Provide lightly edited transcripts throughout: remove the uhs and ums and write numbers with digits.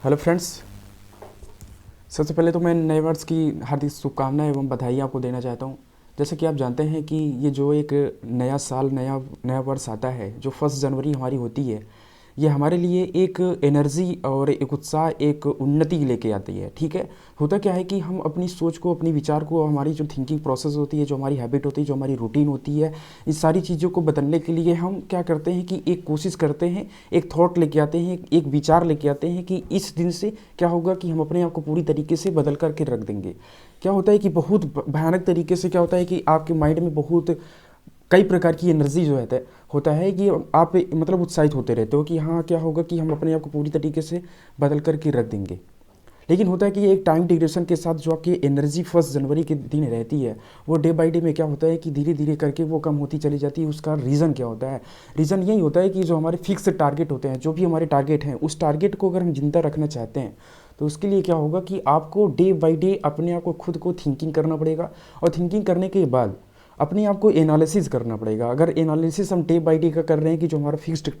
Hello friends. सबसे पहले तो मैं नए वर्ष की हार्दिक शुभकामनाएं एवं बधाई आपको देना चाहता हूं। जैसे कि आप जानते हैं कि ये जो एक नया साल नया नया वर्ष आता है, जो 1 जनवरी हमारी होती है, ये हमारे लिए एक एनर्जी और एक उत्साह, एक उन्नति लेके आती है। ठीक है। होता क्या है कि हम अपनी सोच को, अपनी विचार को, हमारी जो थिंकिंग प्रोसेस होती है, जो हमारी हैबिट होती है, जो हमारी रूटीन होती है, इस सारी चीज़ों को बदलने के लिए हम क्या करते हैं कि एक कोशिश करते हैं, एक थॉट लेके आते हैं, एक विचार लेके आते हैं कि इस दिन से क्या होगा कि हम अपने आप को पूरी तरीके से बदल करके रख देंगे। क्या होता है कि बहुत भयानक तरीके से क्या होता है कि आपके माइंड में बहुत कई प्रकार की एनर्जी जो है होता है कि आप मतलब उत्साहित होते रहते हो कि हाँ क्या होगा कि हम अपने आप को पूरी तरीके से बदल करके रख देंगे। लेकिन होता है कि एक टाइम ड्यूरेशन के साथ जो आपकी एनर्जी 1 जनवरी के दिन रहती है, वो डे बाई डे में क्या होता है कि धीरे धीरे करके वो कम होती चली जाती है। उसका रीज़न क्या होता है? रीज़न यही होता है कि जो हमारे फिक्स टारगेट होते हैं, जो भी हमारे टारगेट हैं, उस टारगेट को अगर हम जिंदा रखना चाहते हैं तो उसके लिए क्या होगा कि आपको डे बाई डे अपने आप को खुद को थिंकिंग करना पड़ेगा। और थिंकिंग करने के बाद अपने आप को एनालिसिस करना पड़ेगा। अगर एनालिसिस हम डे बाई डे का कर रहे हैं कि जो हमारा फिक्स्ड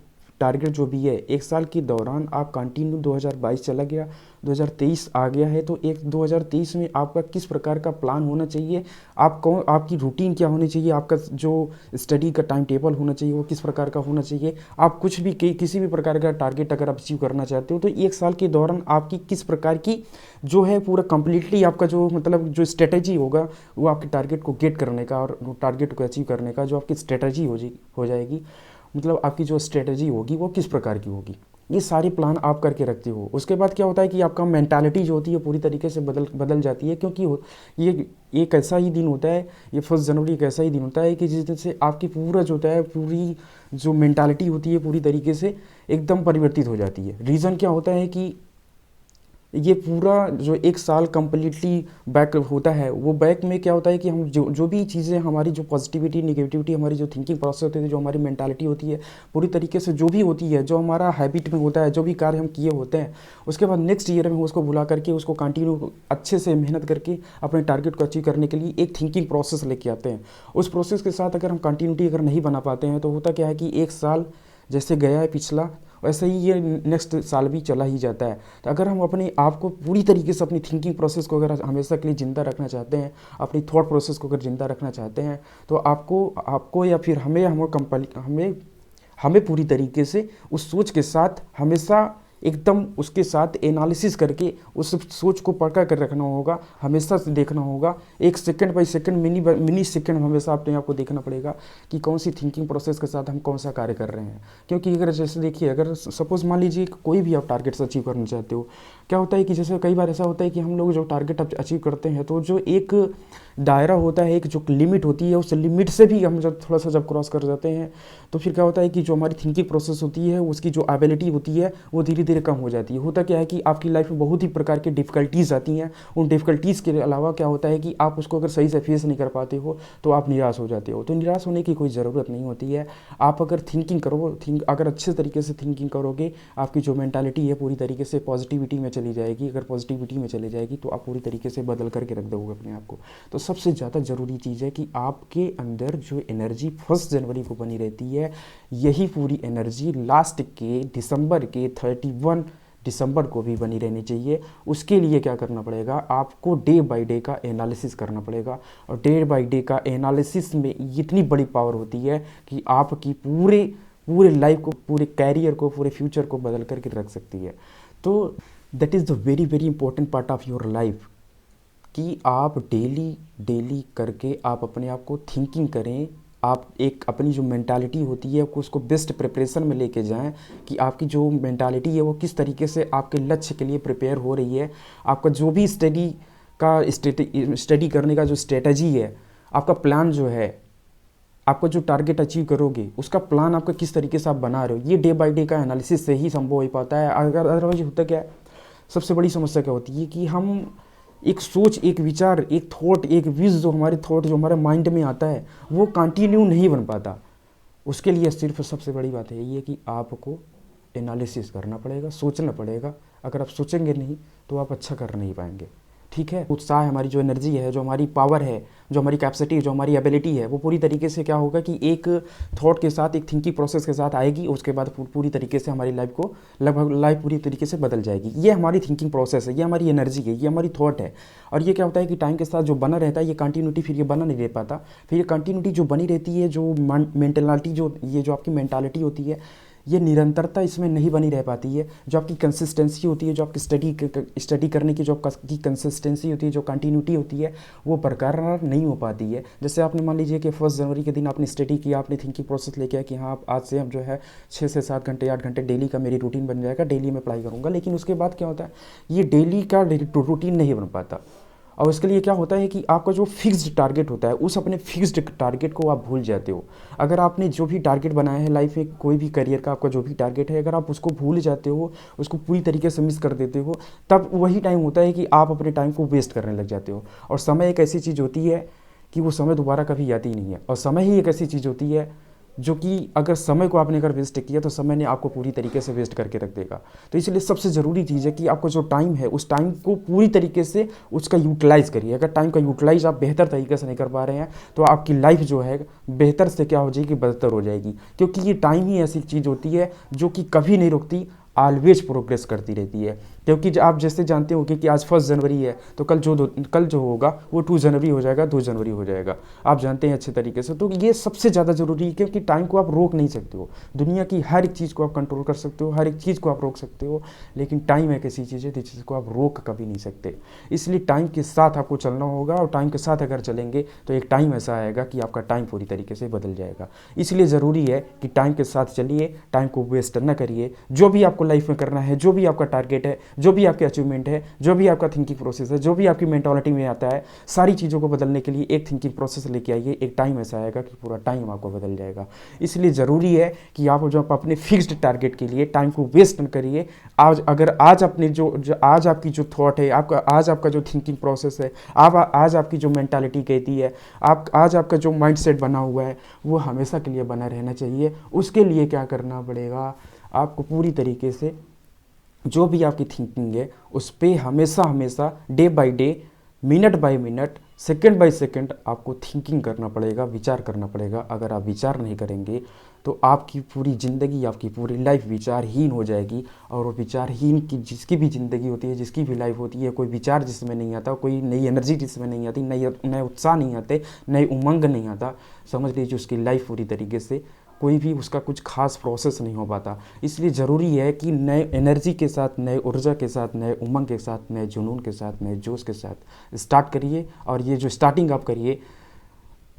टारगेट जो भी है, एक साल के दौरान आप कंटिन्यू 2022 चला गया, 2023 आ गया है, तो एक 2023 में आपका किस प्रकार का प्लान होना चाहिए, आपकी रूटीन क्या होनी चाहिए, आपका जो स्टडी का टाइम टेबल होना चाहिए वो किस प्रकार का होना चाहिए। आप कुछ भी किसी भी प्रकार का टारगेट अगर आप अचीव करना चाहते हो तो एक साल के दौरान आपकी किस प्रकार की जो है पूरा कंप्लीटली आपका जो मतलब जो स्ट्रेटजी होगा वो आपके टारगेट को गेट करने का और टारगेट को अचीव करने का जो आपकी स्ट्रेटजी हो जाएगी, मतलब आपकी जो स्ट्रेटजी होगी वो किस प्रकार की होगी, ये सारे प्लान आप करके रखते हो। उसके बाद क्या होता है कि आपका मेंटालिटी जो होती है पूरी तरीके से बदल जाती है, क्योंकि ये एक ऐसा ही दिन होता है, ये 1 जनवरी एक ऐसा ही दिन होता है कि जिस दिन से आपकी पूरा जो होता है, पूरी जो मेंटालिटी होती है पूरी तरीके से एकदम परिवर्तित हो जाती है। रीज़न क्या होता है कि ये पूरा जो एक साल कम्प्लीटली बैक होता है, वो बैक में क्या होता है कि हम जो भी चीज़ें हमारी जो पॉजिटिविटी निगेटिविटी, हमारी जो थिंकिंग प्रोसेस होती है, जो हमारी मेंटालिटी होती है पूरी तरीके से जो भी होती है, जो हमारा हैबिट में होता है, जो भी कार्य हम किए होते हैं, उसके बाद नेक्स्ट ईयर में उसको भुला करके उसको कंटिन्यू अच्छे से मेहनत करके अपने टारगेट को अचीव करने के लिए एक थिंकिंग प्रोसेस लेके आते हैं। उस प्रोसेस के साथ अगर हम कंटिन्यूटी अगर नहीं बना पाते हैं तो होता क्या है कि एक साल जैसे गया है पिछला, वैसे ही ये नेक्स्ट साल भी चला ही जाता है। तो अगर हम अपने आप को पूरी तरीके से अपनी थिंकिंग प्रोसेस को अगर हमेशा के लिए ज़िंदा रखना चाहते हैं, अपनी थॉट प्रोसेस को अगर ज़िंदा रखना चाहते हैं, तो आपको या फिर हमें पूरी तरीके से उस सोच के साथ हमेशा एकदम उसके साथ एनालिसिस करके उस सोच को पकड़ कर रखना होगा, हमेशा से देखना होगा, एक second by second, mini second हमेशा अपने आप को देखना पड़ेगा कि कौन सी थिंकिंग प्रोसेस के साथ हम कौन सा कार्य कर रहे हैं। क्योंकि अगर जैसे देखिए, अगर सपोज मान लीजिए कोई भी आप टारगेट्स अचीव करना चाहते हो, क्या होता है कि जैसे कई बार ऐसा होता है कि हम लोग जो टारगेट अचीव करते हैं तो जो एक दायरा होता है, एक जो लिमिट होती है, उस लिमिट से भी हम जब थोड़ा सा जब क्रॉस कर जाते हैं तो फिर क्या होता है कि जो हमारी थिंकिंग प्रोसेस होती है, उसकी जो एबिलिटी होती है वो धीरे धीरे कम हो जाती है। होता क्या है कि आपकी लाइफ में बहुत ही प्रकार की डिफ़िकल्टीज़ आती हैं। उन डिफ़िकल्टीज़ के अलावा क्या होता है कि आप उसको अगर सही से फेस नहीं कर पाते हो तो आप निराश हो जाते हो। तो निराश होने की कोई ज़रूरत नहीं होती है। आप अगर अगर अच्छे तरीके से थिंकिंग करोगे, आपकी जो मेंटालिटी है पूरी तरीके से पॉजिटिविटी में चली जाएगी। अगर पॉजिटिविटी में चली जाएगी तो आप पूरी तरीके से बदल करके रख दोगे अपने आप को। तो सबसे ज़्यादा ज़रूरी चीज़ है कि आपके अंदर जो एनर्जी 1 जनवरी को बनी रहती है, यही पूरी एनर्जी लास्ट के दिसंबर के 31 दिसंबर को भी बनी रहनी चाहिए। उसके लिए क्या करना पड़ेगा, आपको डे बाय डे का एनालिसिस करना पड़ेगा। और डे बाय डे का एनालिसिस में इतनी बड़ी पावर होती है कि आपकी पूरे पूरे लाइफ को, पूरे कैरियर को, पूरे फ्यूचर को बदल करके रख सकती है। तो that is the very very important part of your life कि आप डेली डेली करके आप अपने आप को थिंकिंग करें। आप एक अपनी जो मेंटालिटी होती है उसको बेस्ट प्रिपरेशन में लेके जाएं कि आपकी जो मेंटालिटी है वो किस तरीके से आपके लक्ष्य के लिए प्रिपेयर हो रही है। आपका जो भी स्टडी करने का जो स्ट्रेटजी है, आपका प्लान जो है, आपका जो टारगेट अचीव करोगे उसका प्लान आपका किस तरीके से आप बना रहे हो, ये डे बाय डे का एनालिसिस से ही संभव हो पाता है। अगर अदरवाइज होता क्या है, सबसे बड़ी समस्या क्या होती है कि हम एक सोच, एक विचार, एक थॉट, एक विज जो हमारे माइंड में आता है वो कंटिन्यू नहीं बन पाता। उसके लिए सिर्फ सबसे बड़ी बात है ये कि आपको एनालिसिस करना पड़ेगा, सोचना पड़ेगा। अगर आप सोचेंगे नहीं तो आप अच्छा कर नहीं पाएंगे। ठीक है। उत्साह है, हमारी जो एनर्जी है, जो हमारी पावर है, जो हमारी कैपेसिटी है, जो हमारी एबिलिटी है, वो पूरी तरीके से क्या होगा कि एक थॉट के साथ, एक थिंकिंग प्रोसेस के साथ आएगी। उसके बाद पूरी तरीके से हमारी लाइफ को लगभग लाइफ पूरी तरीके से बदल जाएगी। ये हमारी थिंकिंग प्रोसेस है, ये हमारी एनर्जी है, ये हमारी थॉट है। और ये क्या होता है कि टाइम के साथ जो बना रहता है, ये कंटिन्यूटी फिर ये बना नहीं रह पाता। फिर ये कंटिन्यूटी जो बनी रहती है, जो मेंटलिटी, जो आपकी मेंटालिटी होती है, ये निरंतरता इसमें नहीं बनी रह पाती है। जो आपकी कंसिस्टेंसी होती है, जो आपकी स्टडी करने की जो आपकी कंसिस्टेंसी होती है, जो कंटिन्यूटी होती है, वो बरकरार नहीं हो पाती है। जैसे आपने मान लीजिए कि 1 जनवरी के दिन आपने स्टडी किया, आपने थिंकिंग प्रोसेस लेके आया कि हाँ आज से हम जो है 6 से 7 घंटे 8 घंटे डेली का मेरी रूटीन बन जाएगा, डेली मैं पढ़ाई करूँगा। लेकिन उसके बाद क्या होता है, ये डेली का रूटीन नहीं बन पाता। और उसके लिए क्या होता है कि आपका जो फिक्स्ड टारगेट होता है, उस अपने फिक्स्ड टारगेट को आप भूल जाते हो। अगर आपने जो भी टारगेट बनाया है लाइफ में, कोई भी करियर का आपका जो भी टारगेट है, अगर आप उसको भूल जाते हो, उसको पूरी तरीके से मिस कर देते हो, तब वही टाइम होता है कि आप अपने टाइम को वेस्ट करने लग जाते हो। और समय एक ऐसी चीज़ होती है कि वो समय दोबारा कभी आती नहीं है। और समय ही एक ऐसी चीज़ होती है जो कि अगर समय को आपने अगर वेस्ट किया तो समय ने आपको पूरी तरीके से वेस्ट करके रख देगा। तो इसलिए सबसे ज़रूरी चीज़ है कि आपको जो टाइम है, उस टाइम को पूरी तरीके से उसका यूटिलाइज़ करिए। अगर टाइम का यूटिलाइज आप बेहतर तरीके से नहीं कर पा रहे हैं, तो आपकी लाइफ जो है बेहतर से क्या हो जाएगी, बदतर हो जाएगी। क्योंकि ये टाइम ही ऐसी चीज़ होती है जो कि कभी नहीं रुकती, ऑलवेज प्रोग्रेस करती रहती है। क्योंकि आप जैसे जानते हो कि आज 1 जनवरी है, तो कल जो होगा वो 2 जनवरी हो जाएगा, 2 जनवरी हो जाएगा। आप जानते हैं अच्छे तरीके से। तो ये सबसे ज़्यादा ज़रूरी है, क्योंकि टाइम को आप रोक नहीं सकते हो। दुनिया की हर एक चीज़ को आप कंट्रोल कर सकते हो, हर एक चीज़ को आप रोक सकते हो, लेकिन टाइम एक ऐसी चीज़ है जिसको आप रोक कभी नहीं सकते। इसलिए टाइम के साथ आपको चलना होगा, और टाइम के साथ अगर चलेंगे तो एक टाइम ऐसा आएगा कि आपका टाइम पूरी तरीके से बदल जाएगा। इसलिए ज़रूरी है कि टाइम के साथ चलिए, टाइम को वेस्ट न करिए। जो भी आपको लाइफ में करना है, जो भी आपका टारगेट है, जो भी आपके अचीवमेंट है, जो भी आपका थिंकिंग प्रोसेस है, जो भी आपकी मेंटालिटी में आता है, सारी चीज़ों को बदलने के लिए एक थिंकिंग प्रोसेस लेके आइए। एक टाइम ऐसा आएगा कि पूरा टाइम आपको बदल जाएगा। इसलिए ज़रूरी है कि आप जो अपने फिक्स्ड टारगेट के लिए टाइम को वेस्ट न करिए। आज अपने जो आज आपकी जो थॉट है, आज आपका जो थिंकिंग प्रोसेस है, आज आपकी जो मेंटालिटी कहती है, आज आपका जो माइंडसेट बना हुआ है, वो हमेशा के लिए बना रहना चाहिए। उसके लिए क्या करना पड़ेगा, आपको पूरी तरीके से जो भी आपकी थिंकिंग है उस पर हमेशा day by day, minute by minute, second by second आपको थिंकिंग करना पड़ेगा, विचार करना पड़ेगा। अगर आप विचार नहीं करेंगे तो आपकी पूरी ज़िंदगी, आपकी पूरी लाइफ विचारहीन हो जाएगी। और वो विचारहीन की जिसकी भी ज़िंदगी होती है, जिसकी भी लाइफ होती है, कोई विचार जिसमें नहीं आता, कोई नई एनर्जी जिसमें नहीं आती, नए उत्साह नहीं आते, नए उमंग नहीं आता, समझ लीजिए उसकी लाइफ पूरी तरीके से कोई भी उसका कुछ खास प्रोसेस नहीं हो पाता। इसलिए ज़रूरी है कि नए एनर्जी के साथ, नए ऊर्जा के साथ, नए उमंग के साथ, नए जुनून के साथ, नए जोश के साथ स्टार्ट करिए। और ये जो स्टार्टिंग आप करिए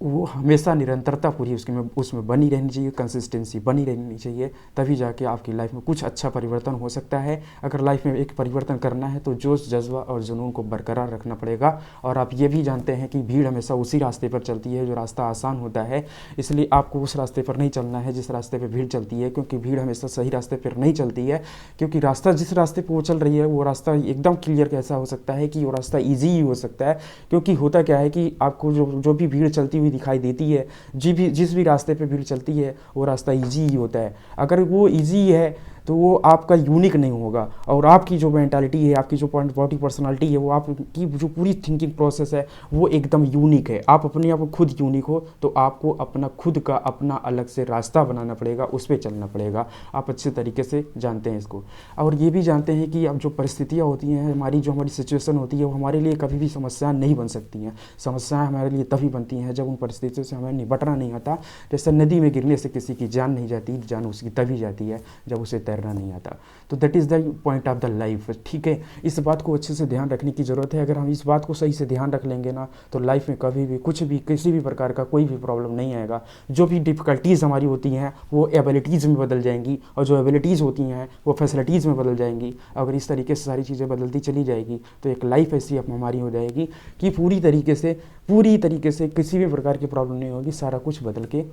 वो हमेशा निरंतरता पूरी उसमें बनी रहनी चाहिए, कंसिस्टेंसी बनी रहनी चाहिए। तभी जाके आपकी लाइफ में कुछ अच्छा परिवर्तन हो सकता है। अगर लाइफ में एक परिवर्तन करना है तो जोश, जज्बा और जुनून को बरकरार रखना पड़ेगा। और आप ये भी जानते हैं कि भीड़ हमेशा उसी रास्ते पर चलती है जो रास्ता आसान होता है। इसलिए आपको उस रास्ते पर नहीं चलना है जिस रास्ते पर भीड़ चलती है, क्योंकि भीड़ हमेशा सही रास्ते पर नहीं चलती है। क्योंकि रास्ता जिस रास्ते पर वो चल रही है, वो रास्ता एकदम क्लियर कैसा हो सकता है कि वो रास्ता ईजी ही हो सकता है। क्योंकि होता क्या है कि आपको जो भी भीड़ चलती हुई दिखाई देती है, जिस भी रास्ते पे भीड़ चलती है, वो रास्ता इजी ही होता है। अगर वो इजी है तो वो आपका यूनिक नहीं होगा। और आपकी जो मेंटालिटी है, आपकी जो बॉडी पर्सनालिटी है, वो आपकी जो पूरी थिंकिंग प्रोसेस है वो एकदम यूनिक है। आप अपने आप खुद यूनिक हो, तो आपको अपना खुद का अपना अलग से रास्ता बनाना पड़ेगा, उस पर चलना पड़ेगा। आप अच्छे तरीके से जानते हैं इसको। और ये भी जानते हैं कि अब जो परिस्थितियाँ होती हैं, जो हमारी सिचुएशन होती है, वो हमारे लिए कभी भी समस्या नहीं बन सकती हैं। समस्याएँ हमारे लिए तभी बनती हैं जब उन परिस्थितियों से हमें निपटना नहीं आता। जैसे नदी में गिरने से किसी की जान नहीं जाती, जान उसकी तभी जाती है जब उसे तैरना नहीं आता। तो that is the point of the life. ठीक है, इस बात को अच्छे से ध्यान रखने की ज़रूरत है। अगर हम इस बात को सही से ध्यान रख लेंगे ना, तो लाइफ में कभी भी कुछ भी, किसी भी प्रकार का कोई भी प्रॉब्लम नहीं आएगा। जो भी डिफ़िकल्टीज़ हमारी होती हैं वो एबिलिटीज़ में बदल जाएंगी, और जो एबिलिटीज़ होती हैं वो फैसिलिटीज़ में बदल जाएंगी। अगर इस तरीके से सारी चीज़ें बदलती चली जाएगी तो एक लाइफ ऐसी हमारी हो जाएगी कि पूरी तरीके से किसी भी प्रकार की प्रॉब्लम नहीं होगी, सारा कुछ बदल के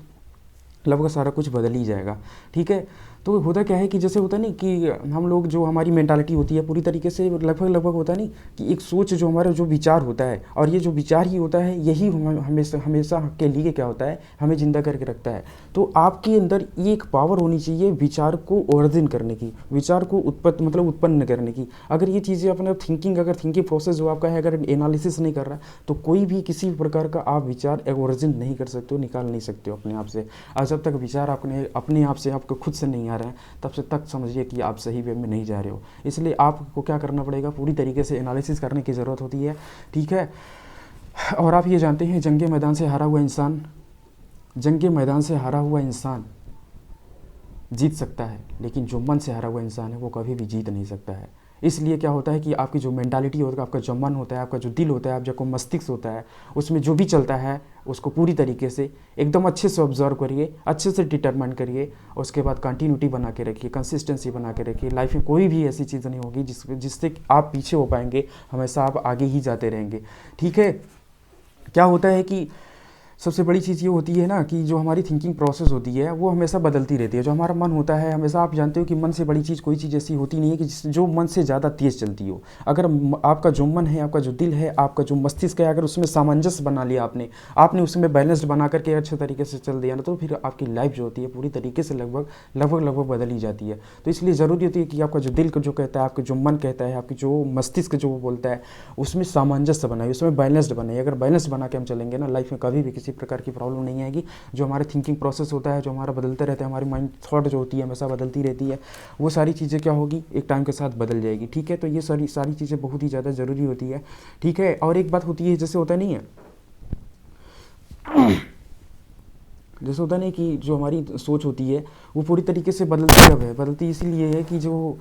लगभग सारा कुछ बदल ही जाएगा। ठीक है, तो होता क्या है कि जैसे होता नहीं कि हम लोग जो हमारी मेंटालिटी होती है पूरी तरीके से लगभग लगभग होता नहीं कि एक सोच जो हमारा जो विचार होता है, और ये जो विचार ही होता है यही हमेशा हमेशा के लिए क्या होता है, हमें जिंदा करके रखता है। तो आपके अंदर ये एक पावर होनी चाहिए विचार को ओरिजिन करने की, विचार को उत्पन्न करने की। अगर ये चीज़ें अपने अगर थिंकिंग प्रोसेस जो आपका है अगर एनालिसिस नहीं कर रहा तो कोई भी किसी भी प्रकार का आप विचार ओरिजिन नहीं कर सकते हो, निकाल नहीं सकते हो अपने आप से। और जब तक विचार अपने आप से आपको खुद से नहीं आ रहे हैं तब से तक समझिए कि आप सही वे में नहीं जा रहे हो। इसलिए आपको क्या करना पड़ेगा, पूरी तरीके से एनालिसिस करने की ज़रूरत होती है। ठीक है, और आप ये जानते हैं जंगे मैदान से हारा हुआ इंसान जीत सकता है, लेकिन जो मन से हारा हुआ इंसान है वो कभी भी जीत नहीं सकता है। इसलिए क्या होता है कि आपकी जो मेंटालिटी होता है, आपका जो मन होता है, आपका जो दिल होता है, आपका जो मस्तिष्क होता है, उसमें जो भी चलता है उसको पूरी तरीके से एकदम अच्छे से ऑब्जर्व करिए, अच्छे से डिटरमाइन करिए, और उसके बाद कंटिन्यूटी बना के रखिए, कंसिस्टेंसी बना के रखिए। लाइफ में कोई भी ऐसी चीज़ नहीं होगी जिससे आप पीछे हो पाएंगे, हमेशा आप आगे ही जाते रहेंगे। ठीक है, क्या होता है कि सबसे बड़ी चीज़ ये होती है ना कि जो हमारी थिंकिंग प्रोसेस होती है वो हमेशा बदलती रहती है। जो हमारा मन होता है हमेशा, आप जानते हो कि मन से बड़ी चीज़ कोई चीज़ ऐसी होती नहीं है कि जो मन से ज़्यादा तेज़ चलती हो। अगर आपका जो मन है, आपका जो दिल है, आपका जो मस्तिष्क है, अगर उसमें सामंजस्य बना लिया आपने उसमें बैलेंस्ड बना करके अच्छे तरीके से चल दिया ना, तो फिर आपकी लाइफ जो होती है पूरी तरीके से लगभग बदल ही जाती है। तो इसलिए ज़रूरी होती है कि आपका जो दिल जो कहता है, आपका जो मन कहता है, आपकी जो मस्तिष्क जो बोलता है, उसमें सामंजस्य बनाइए, उसमें बैलेंस्ड बनाइए। अगर बैलेंस बना के हम चलेंगे ना, लाइफ में कभी भी किसी प्रकार की प्रॉब्लम नहीं आएगी। जो हमारे थिंकिंग प्रोसेस होता है, जो हमारा बदलते रहता है, हमारी माइंड थॉट जो होती है हमेशा बदलती रहती है, वो सारी चीज़ें क्या होगी, एक टाइम के साथ बदल जाएगी। ठीक है, तो ये सारी चीज़ें बहुत ही ज़्यादा ज़रूरी होती है। ठीक है, और एक बात होती है जैसे होता नहीं है जैसे होता नहीं कि जो हमारी सोच होती है वो पूरी तरीके से बदलती कब है, बदलती इसीलिए है कि जो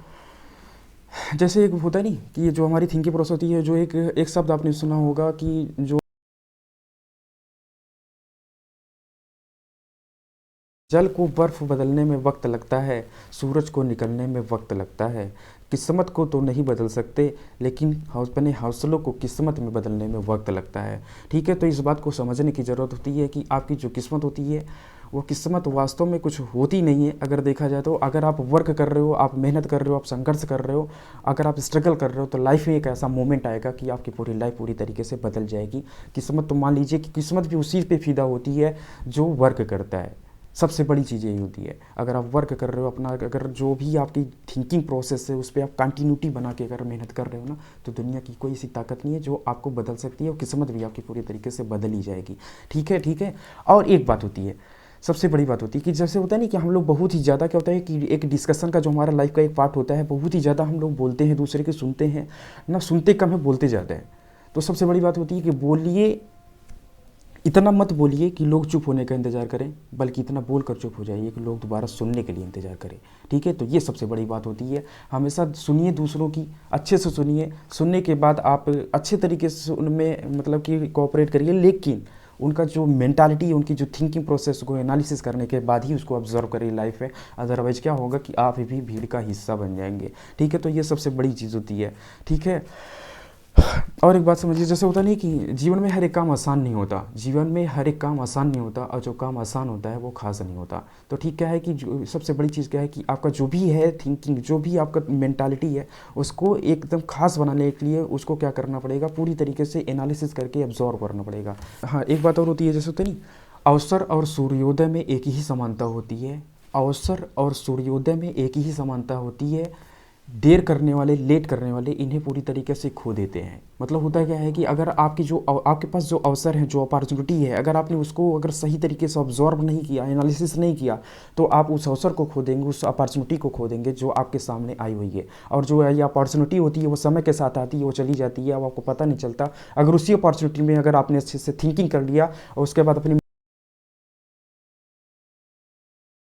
जैसे एक होता नहीं कि ये जो हमारी थिंकिंग प्रोसेस होती है, जो एक शब्द आपने सुना होगा कि जो जल को बर्फ बदलने में वक्त लगता है, सूरज को निकलने में वक्त लगता है। किस्मत को तो नहीं बदल सकते, लेकिन अपने हौसलों को किस्मत में बदलने में वक्त लगता है। ठीक है, तो इस बात को समझने की ज़रूरत होती है कि आपकी जो किस्मत होती है वो किस्मत वास्तव में कुछ होती नहीं है। अगर देखा जाए तो अगर आप वर्क कर रहे हो, आप मेहनत कर रहे हो, आप संघर्ष कर रहे हो, अगर आप स्ट्रगल कर रहे हो, तो लाइफ में एक ऐसा मोमेंट आएगा कि आपकी पूरी लाइफ पूरी तरीके से बदल जाएगी। किस्मत तो मान लीजिए कि किस्मत भी उसी पे फिदा होती है जो वर्क करता है। सबसे बड़ी चीज़ यही होती है, अगर आप वर्क कर रहे हो अपना, अगर जो भी आपकी थिंकिंग प्रोसेस है उस पर आप कंटिन्यूटी बना के अगर मेहनत कर रहे हो ना, तो दुनिया की कोई ऐसी ताकत नहीं है जो आपको बदल सकती है, और किस्मत भी आपकी पूरी तरीके से बदल ही जाएगी। ठीक है, ठीक है। और एक बात होती है, सबसे बड़ी बात होती है कि जैसे होता है नहीं कि हम लोग बहुत ही ज़्यादा क्या होता है कि एक डिस्कशन का जो हमारा लाइफ का एक पार्ट होता है, बहुत ही ज़्यादा हम लोग बोलते हैं, दूसरे के सुनते हैं ना, सुनते कम है बोलते ज़्यादा है। तो सबसे बड़ी बात होती है कि बोलिए, इतना मत बोलिए कि लोग चुप होने का इंतज़ार करें, बल्कि इतना बोल कर चुप हो जाइए कि लोग दोबारा सुनने के लिए इंतज़ार करें। ठीक है, तो ये सबसे बड़ी बात होती है। हमेशा सुनिए दूसरों की, अच्छे से सुनिए, सुनने के बाद आप अच्छे तरीके से उनमें मतलब कि कोऑपरेट करिए, लेकिन उनका जो मेंटालिटी है, उनकी जो थिंकिंग प्रोसेस को एनालिसिस करने के बाद ही उसको ऑब्जर्व करिए लाइफ में। अदरवाइज क्या होगा कि आप भी भीड़ का हिस्सा बन जाएंगे। ठीक है, तो ये सबसे बड़ी चीज़ होती है। ठीक है, और एक बात समझिए, जैसे होता नहीं कि जीवन में हर एक काम आसान नहीं होता, जीवन में हर एक काम आसान नहीं होता, और जो काम आसान होता है वो खास नहीं होता। तो ठीक क्या है कि जो सबसे बड़ी चीज़ क्या है कि आपका जो भी है थिंकिंग, जो भी आपका मेंटालिटी है, उसको एकदम खास बनाने के लिए उसको क्या करना पड़ेगा, पूरी तरीके से एनालिसिस करके एब्जॉर्व करना पड़ेगा। हाँ, एक बात और होती है, जैसे होता नहीं, अवसर और सूर्योदय में एक ही समानता होती है, अवसर और सूर्योदय में एक ही समानता होती है। देर करने वाले, लेट करने वाले इन्हें पूरी तरीके से खो देते हैं। मतलब होता क्या है कि अगर आपके पास जो अवसर है, जो अपॉर्चुनिटी है, अगर आपने उसको अगर सही तरीके से ऑब्जर्व नहीं किया, एनालिसिस नहीं किया, तो आप उस अवसर को खो देंगे, उस अपॉर्चुनिटी को खो देंगे जो आपके सामने आई हुई है। और जो ये अपॉर्चुनिटी होती है वो समय के साथ आती है, वो चली जाती है, अब आपको पता नहीं चलता। अगर उसी अपॉर्चुनिटी में अगर आपने अच्छे से थिंकिंग कर लिया और उसके बाद अपनी